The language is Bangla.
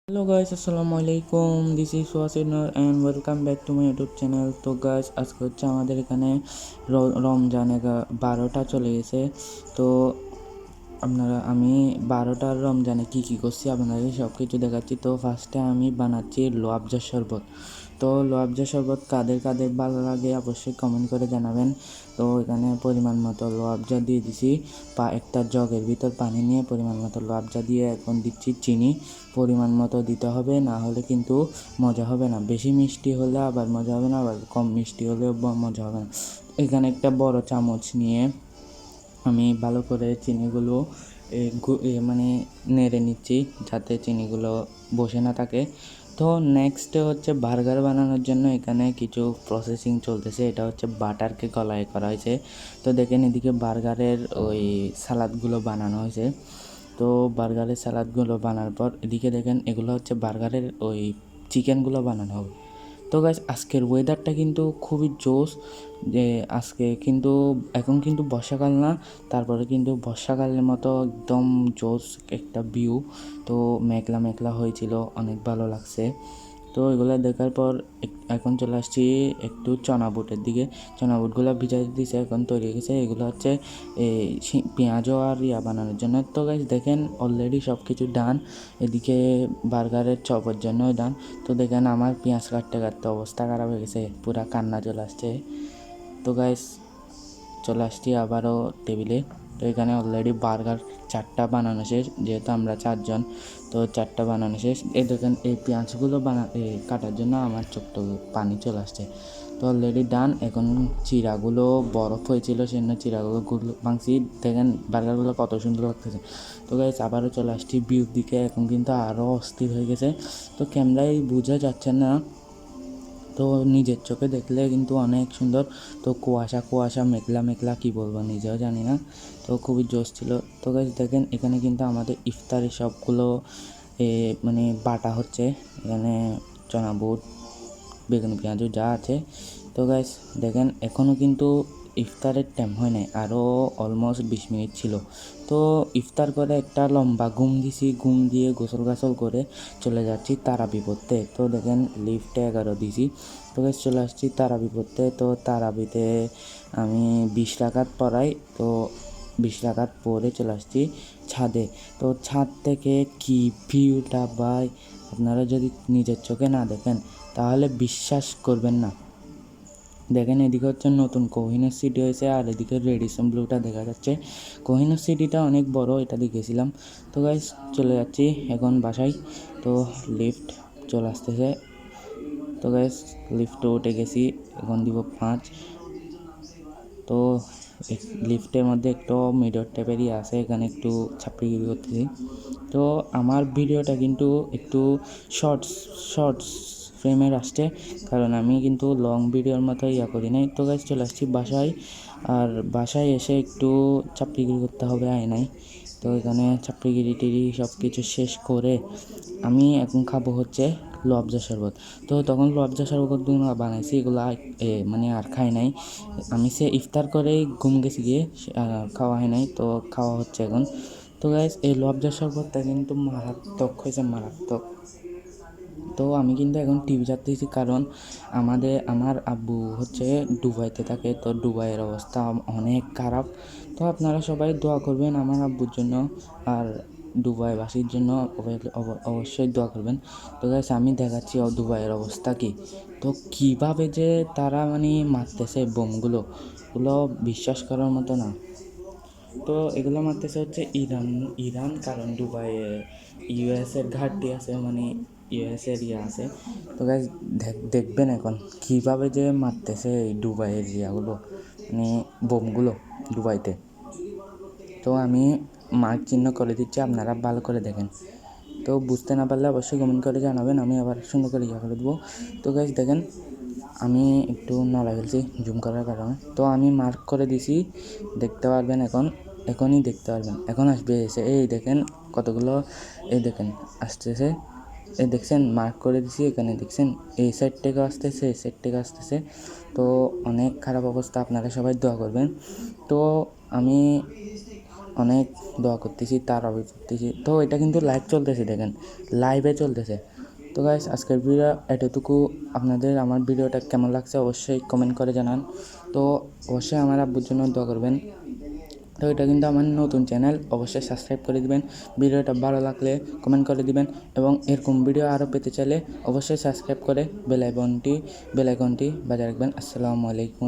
Hello guys, assalamualaikum. This is Wasinur and welcome back to my YouTube channel. তো guys, আজকে হচ্ছে আমাদের এখানে রমজানে 12টা চলে গেছে। তো আমি 12টার রমজানে কি করছি আপনাদের সব কিছু দেখাচ্ছি। তো ফার্স্টে আমি বানাচ্ছি রুয়াবজা শরবত। তো রুয়াবজা শরবত কাদের কাদের ভালো লাগে অবশ্যই কমেন্ট করে জানাবেন। তো এখানে পরিমাণ মতো রুয়াবজা দিয়ে দিছি, একটা জগের ভিতর পানি নিয়ে পরিমাণ মতো রুয়াবজা দিয়ে এখন দিচ্ছি চিনি। পরিমাণ মতো দিতে হবে, না হলে কিন্তু মজা হবে না। বেশি মিষ্টি হলে আবার মজা হবে না, আবার কম মিষ্টি হলেও মজা হবে না। এখানে একটা বড় চামচ নিয়ে আমি ভালো করে চিনিগুলো মানে নেড়ে নিচ্ছি যাতে চিনিগুলো বসে না থাকে। তো নেক্সট হচ্ছে বার্গার বানানোর জন্য এখানে কিছু প্রসেসিং চলতেছে। এটা হচ্ছে বাটারকে গলায় করা হয়েছে। তো দেখেন এদিকে বার্গারের ওই সালাদগুলো বানানো হয়েছে। তো বার্গারের সালাদগুলো বানার পর এদিকে দেখেন এগুলো হচ্ছে বার্গারের ওই চিকেনগুলো বানানো হবে। তো গাইস আজকের ওয়েদারটা কিন্তু খুবই জোস, যে আজকে কিন্তু এখন কিন্তু বর্ষাকাল না, তারপরে কিন্তু বর্ষাকালের মতো একদম জোস একটা ভিউ। তো মেঘলা মেঘলা হয়েছিল, অনেক ভালো লাগছে। তো এগুলো দেখার পর এখন চলে আসছি একটু চনা বুটের দিকে। চনা বুটগুলো ভিজাই দিয়েছে, এখন তৈরি হয়ে গেছে। এগুলো হচ্ছে পেঁয়াজও আর বানানোর জন্য। তো গাইস দেখেন অলরেডি সব কিছু ডান। এদিকে বার্গারের চপের জন্যও ডান। তো দেখেন আমার পেঁয়াজ কাটতে কাটতে অবস্থা খারাপ হয়ে গেছে, পুরা কান্না চলে আসছে। তো গাইস চলে আসছি আবারও টেবিলে। তো এখানে অলরেডি বার্গার 4টা বানানো শেষ, যেহেতু আমরা 4জন। তো 4টা বানানো শেষ। এই দেখেন এই পেঁয়াজগুলো কাটার জন্য আমার চোখটা পানি চলে আসছে। তো অলরেডি ডান। এখন চিরাগুলো বরফ হয়েছিল, সেজন্য চিরাগুলো ভাঙছি। দেখেন বার্গারগুলো কত সুন্দর লাগতেছে। তো গাইস আবারও চলে আসছি ভিউর দিকে। এখন কিন্তু আরও অস্থির হয়ে গেছে। তো ক্যামেরায় বোঝা যাচ্ছে না, তো নিজের চোখে দেখলে কিন্তু অনেক সুন্দর। তো কুয়াশা কুয়াশা মেঘলা মেঘলা কী বলবো নিজেও জানি না। তো খুবই জোশ ছিল। তো গাইস দেখেন এখানে কিন্তু আমাদের ইফতারি সবগুলো মানে বাটা হচ্ছে। এখানে চনা বুট, বেগুন পেঁয়াজু যা আছে। তো গাইস দেখেন এখনও কিন্তু ইফতারের টাইম হয় নাই, আরও অলমোস্ট 20 মিনিট ছিল। তো ইফতার করে একটা লম্বা ঘুম দিছি, ঘুম দিয়ে গোসল গাসল করে চলে যাচ্ছি তারাবি পড়তে। তো দেখেন লিফটে 11 দিছি। তো গাইস চলে আসছি তারাবি পড়তে। তো তারাবিতে আমি 20 রাকাত পড়াই। তো 20 রাকাত পরে চলে আসছি ছাদে। তো ছাদ থেকে কি ভিউটা ভাই, আপনারা যদি নিজের চোখে না দেখেন তাহলে বিশ্বাস করবেন না। দেখেন এদিকে হচ্ছে নতুন কোহিনুর সিটি হয়েছে, আর এদিকে রেডিসন ব্লুটা দেখা যাচ্ছে। কোহিনুর সিটিটা অনেক বড়, এটা দেখেছিলাম। তো গাইস চলে যাচ্ছি এখন বাসায়। তো লিফট চলে আসতেছে। তো গাইস লিফটে উঠে গেছি, এখন দিব 5। তো লিফটের মধ্যে একটু মিডর টাইপেরই আছে, এখানে একটু ছাপড়িগিরি করতেছি। তো আমার ভিডিওটা কিন্তু একটু শর্টস শর্টস ফ্রেমের আসছে, কারণ আমি কিন্তু লং ভিডিওর মতো করি নাই। তো গাইস চলে আসছি বাসায়। আর বাসায় এসে একটু চাপড়িগিরি করতে হবে আয়নায়। তো এখানে চাপড়িগিরি টিরি সব কিছু শেষ করে আমি এখন খাবো হচ্ছে রুয়াবজা শরবত। তো তখন রুয়াবজা শরবতগুলো বানাইছি, এগুলো মানে আর খাই নাই। আমি সে ইফতার করেই ঘুম গেছি গিয়ে, খাওয়া হয় নাই। তো খাওয়া হচ্ছে এখন। তো গাইস এই রুয়াবজা শরবতটা কিন্তু মারাত্মক হয়েছে, মারাত্মক। তো আমি কিন্তু এখন টিভি চাচ্তেছি, কারণ আমার আব্বু হচ্ছে দুবাইতে থাকে। তো দুবাইয়ের অবস্থা অনেক খারাপ। তো আপনারা সবাই দোয়া করবেন আমার আব্বুর জন্য, আর দুবাইবাসীর জন্য অবশ্যই দোয়া করবেন। তো গাইস আমি দেখাচ্ছি দুবাইয়ের অবস্থা কি। তো কীভাবে যে তারা মানে মারতেছে বোমগুলো, ওগুলো বিশ্বাস করার মতো না। তো এগুলো মারতেছে হচ্ছে ইরান, কারণ দুবাইয়ে ইউএসের ঘাটতি আছে, মানে ইউএসের আছে। তো গাইজ দেখবেন এখন কীভাবে যে মারতেছে এই দুবাইয়ের ইয়াগুলো, মানে বোমগুলো দুবাইতে। তো আমি মার্ক চিহ্ন করে দিচ্ছি, আপনারা ভালো করে দেখেন। তো বুঝতে না পারলে অবশ্যই কমেন্ট করে জানাবেন, আমি আবার সুন্দর করে করে দেবো। তো গাইজ দেখেন আমি একটু নড়া ফেলছি জুম করার কারণে। তো আমি মার্ক করে দিছি, দেখতে পারবেন এখনই দেখতে পারবেন। এখন আসবে এসে, এই দেখেন কতগুলো, এই দেখেন আসতেছে। এই দেখছেন মার্ক করে দিছি, এখানে দেখছেন এই সাইড থেকে আসতেছে, এই সাইড থেকে আসতেছে। তো অনেক খারাপ অবস্থা, আপনারা সবাই দোয়া করবেন। তো আমি অনেক দোয়া করতেছি, তারাবি করতেছি। তো এটা কিন্তু লাইভ চলতেছে, দেখেন লাইভে চলতেছে। তো গাইস আজকের ভিডিও এতটুকু। আপনাদের আমার ভিডিওটা কেমন লাগছে অবশ্যই কমেন্ট করে জানান। তো অবশ্যই আমার আব্বুর জন্য দোয়া করবেন। তো এটা কিন্তু আমার নতুন চ্যানেল, অবশ্যই সাবস্ক্রাইব করে দিবেন। ভিডিওটা ভালো লাগলে কমেন্ট করে দিবেন এবং এরকম ভিডিও আরও পেতে চাইলে অবশ্যই সাবস্ক্রাইব করে বেল আইকনটি বাজিয়ে রাখবেন। আসসালামু আলাইকুম।